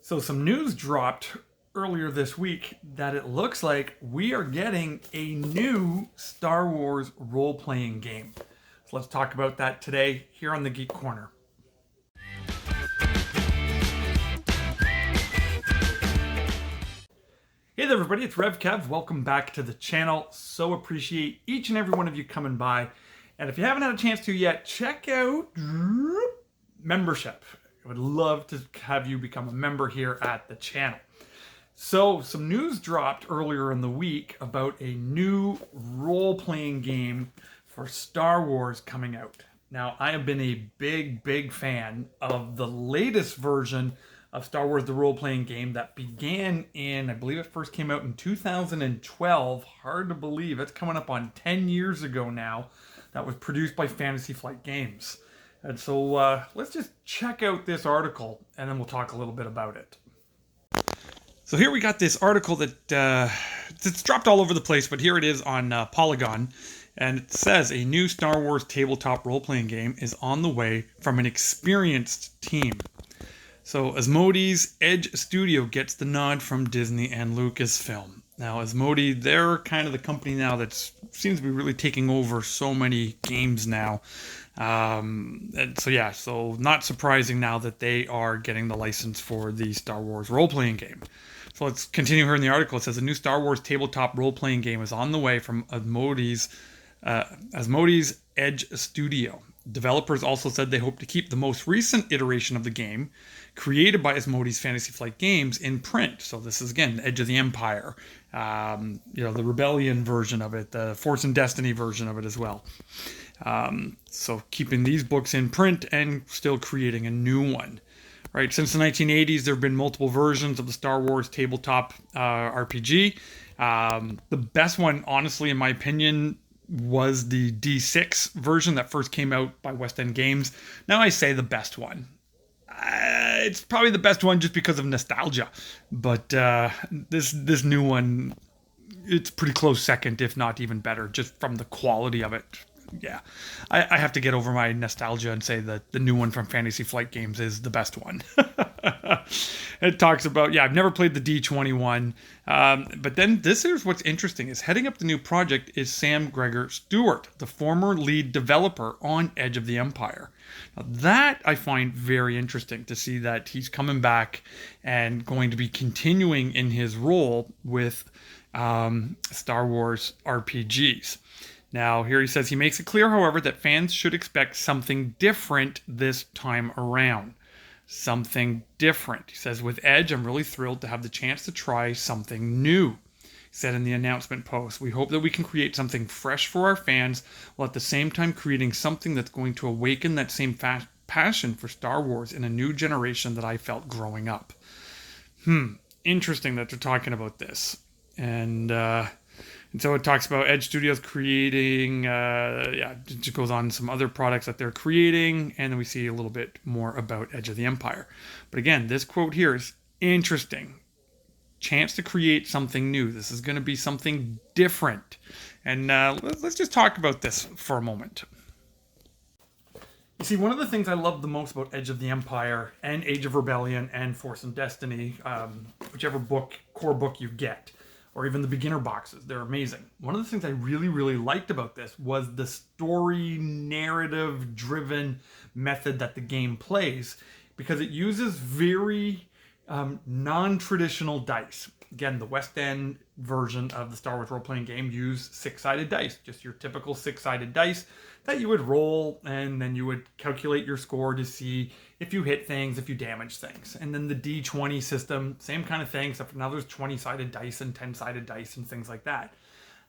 So some news dropped earlier this week that it looks like we are getting a new Star Wars role-playing game. So let's talk about that today here on the Geek Corner. Hey there everybody, it's RevKev. Welcome back to the channel. So appreciate each and every one of you coming by. And if you haven't had a chance to yet, check out membership. I would love to have you become a member here at the channel. So some news dropped earlier in the week about a new role-playing game for Star Wars coming out. Now, I have been a big fan of the latest version of Star Wars the role-playing game that began in, I believe it first came out in 2012. Hard to believe, it's coming up on 10 years ago now. That was produced by Fantasy Flight Games. And so let's just check out this article and then we'll talk a little bit about it. So here we got this article that it's dropped all over the place, but here it is on Polygon. And it says a new Star Wars tabletop role-playing game is on the way from an experienced team. So Asmodee's Edge Studio gets the nod from Disney and Lucasfilm. Now Asmodee, they're kind of the company now that seems to be really taking over so many games now. And so not surprising now that they are getting the license for the Star Wars role-playing game. So let's continue here in the article. It says a new Star Wars tabletop role-playing game is on the way from Asmodee's Edge Studio. Developers also said they hope to keep the most recent iteration of the game, created by Asmodee's Fantasy Flight Games, in print. So this is, again, Edge of the Empire, the Rebellion version of it, the Force and Destiny version of it as well. So keeping these books in print and still creating a new one. Right, since the 1980s, there have been multiple versions of the Star Wars tabletop RPG. The best one, honestly, in my opinion, was the D6 version that first came out by West End Games. Now I say the best one. It's probably the best one just because of nostalgia. But this new one, it's pretty close second, if not even better, just from the quality of it. Yeah, I have to get over my nostalgia and say that the new one from Fantasy Flight Games is the best one. It talks about, I've never played the D21, but then this is what's interesting, is heading up the new project is Sam Gregor Stewart, the former lead developer on Edge of the Empire. Now that I find very interesting to see that he's coming back and going to be continuing in his role with Star Wars RPGs. Now, here he says he makes it clear, however, that fans should expect something different this time around. Something different. He says, with Edge, I'm really thrilled to have the chance to try something new. He said in the announcement post, we hope that we can create something fresh for our fans, while at the same time creating something that's going to awaken that same passion for Star Wars in a new generation that I felt growing up. Interesting that they're talking about this. And so it talks about Edge Studios creating, it goes on some other products that they're creating, and then we see a little bit more about Edge of the Empire. But again, this quote here is interesting. Chance to create something new. This is going to be something different. And let's just talk about this for a moment. You see, one of the things I love the most about Edge of the Empire and Age of Rebellion and Force and Destiny, whichever core book you get, or even the beginner boxes, they're amazing. One of the things I really liked about this was the story narrative driven method that the game plays, because it uses very non-traditional dice. Again, the West End version of the Star Wars role-playing game used six-sided dice, just your typical six-sided dice that you would roll, and then you would calculate your score to see if you hit things, if you damage things. And then the D20 system, same kind of thing, except for now there's 20-sided dice and 10-sided dice and things like that.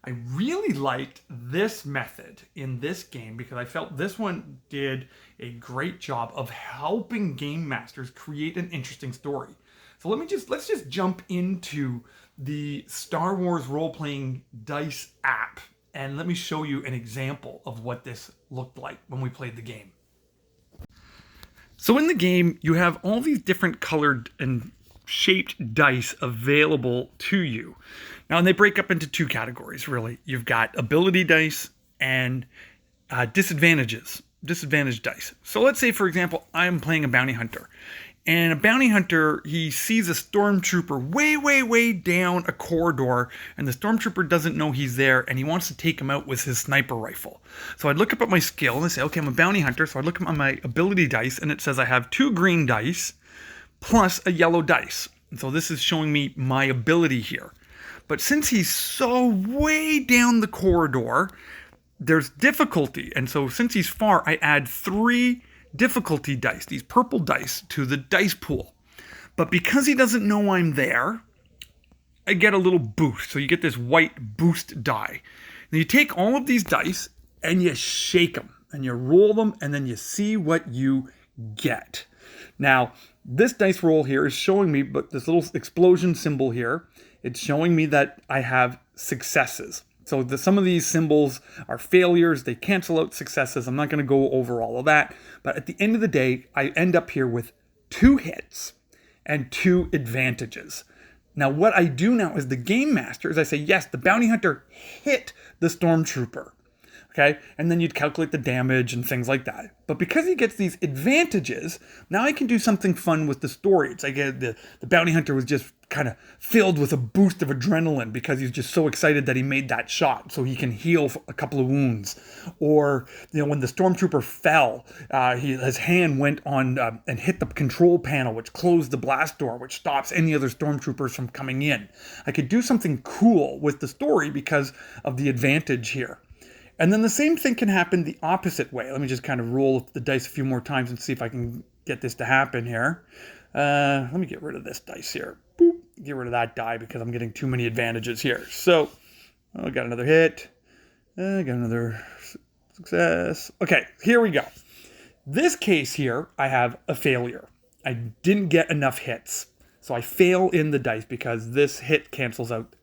I really liked this method in this game because I felt this one did a great job of helping game masters create an interesting story. So let's just jump into the Star Wars role-playing dice app, and let me show you an example of what this looked like when we played the game. So in the game, you have all these different colored and shaped dice available to you. Now, and they break up into two categories, really. You've got ability dice and disadvantage dice. So let's say, for example, I'm playing a bounty hunter, And a bounty hunter, he sees a stormtrooper way, way, way down a corridor, and the stormtrooper doesn't know he's there, and he wants to take him out with his sniper rifle. So I'd look up at my skill, and I say, okay, I'm a bounty hunter, so I look at my ability dice, and it says I have 2 green dice plus a yellow dice. And so this is showing me my ability here. But since he's so way down the corridor, there's difficulty. And so since he's far, I add 3 difficulty dice, these purple dice, to the dice pool. But because he doesn't know I'm there, I get a little boost. So you get this white boost die. And you take all of these dice and you shake them and you roll them and then you see what you get. Now, this dice roll here is showing me, but this little explosion symbol here, it's showing me that I have successes. So some of these symbols are failures. They cancel out successes. I'm not going to go over all of that. But at the end of the day, I end up here with 2 hits and 2 advantages. Now, what I do now as the game master is I say, yes, the bounty hunter hit the stormtrooper. Okay, and then you'd calculate the damage and things like that. But because he gets these advantages, now I can do something fun with the story. It's like the bounty hunter was just kind of filled with a boost of adrenaline because he's just so excited that he made that shot, so he can heal a couple of wounds. Or when the stormtrooper fell, his hand went on and hit the control panel, which closed the blast door, which stops any other stormtroopers from coming in. I could do something cool with the story because of the advantage here. And then the same thing can happen the opposite way. Let me just kind of roll the dice a few more times and see if I can get this to happen here. Let me get rid of this dice here. Boop. Get rid of that die because I'm getting too many advantages here. So, I got another hit. I got another success. Okay, here we go. This case here, I have a failure. I didn't get enough hits. So I fail in the dice because this hit cancels out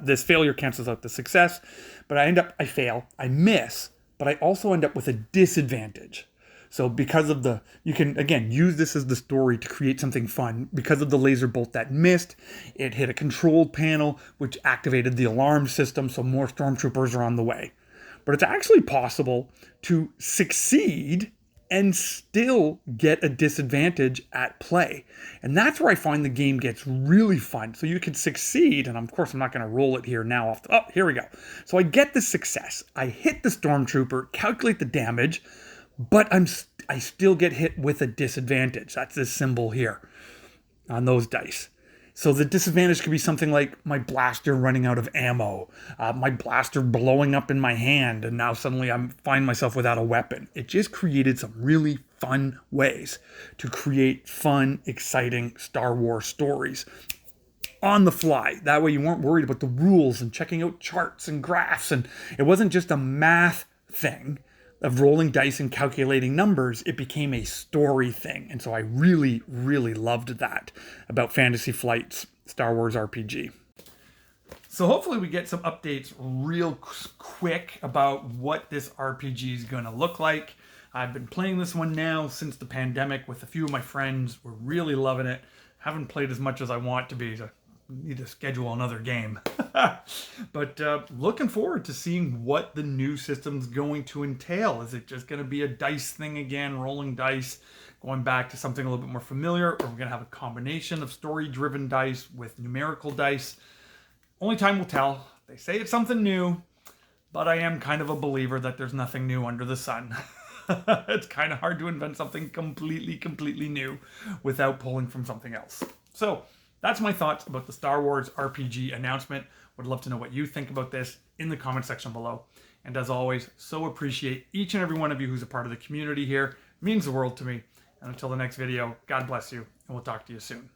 this failure cancels out the success, but I fail, I miss, but I also end up with a disadvantage. So because of you can, again, use this as the story to create something fun. Because of the laser bolt that missed, it hit a control panel, which activated the alarm system, so more stormtroopers are on the way. But it's actually possible to succeed and still get a disadvantage at play. And that's where I find the game gets really fun. So you can succeed, and of course I'm not going to roll it here now. Here we go. So I get the success. I hit the stormtrooper, calculate the damage, but I still get hit with a disadvantage. That's this symbol here on those dice. So the disadvantage could be something like my blaster running out of ammo, my blaster blowing up in my hand, and now suddenly I find myself without a weapon. It just created some really fun ways to create fun, exciting Star Wars stories on the fly. That way you weren't worried about the rules and checking out charts and graphs, and it wasn't just a math thing of rolling dice and calculating numbers. It became a story thing. And so I really, really loved that about Fantasy Flight's Star Wars RPG. So hopefully we get some updates real quick about what this RPG is going to look like. I've been playing this one now since the pandemic with a few of my friends. We're really loving it. Haven't played as much as I want to be, so need to schedule another game. But looking forward to seeing what the new system's going to entail. Is it just going to be a dice thing again, rolling dice, going back to something a little bit more familiar, or we're going to have a combination of story-driven dice with numerical dice? Only time will tell. They say it's something new, but I am kind of a believer that there's nothing new under the sun. It's kind of hard to invent something completely new without pulling from something else. So that's my thoughts about the Star Wars RPG announcement. Would love to know what you think about this in the comment section below. And as always, so appreciate each and every one of you who's a part of the community here. It means the world to me. And until the next video, God bless you, and we'll talk to you soon.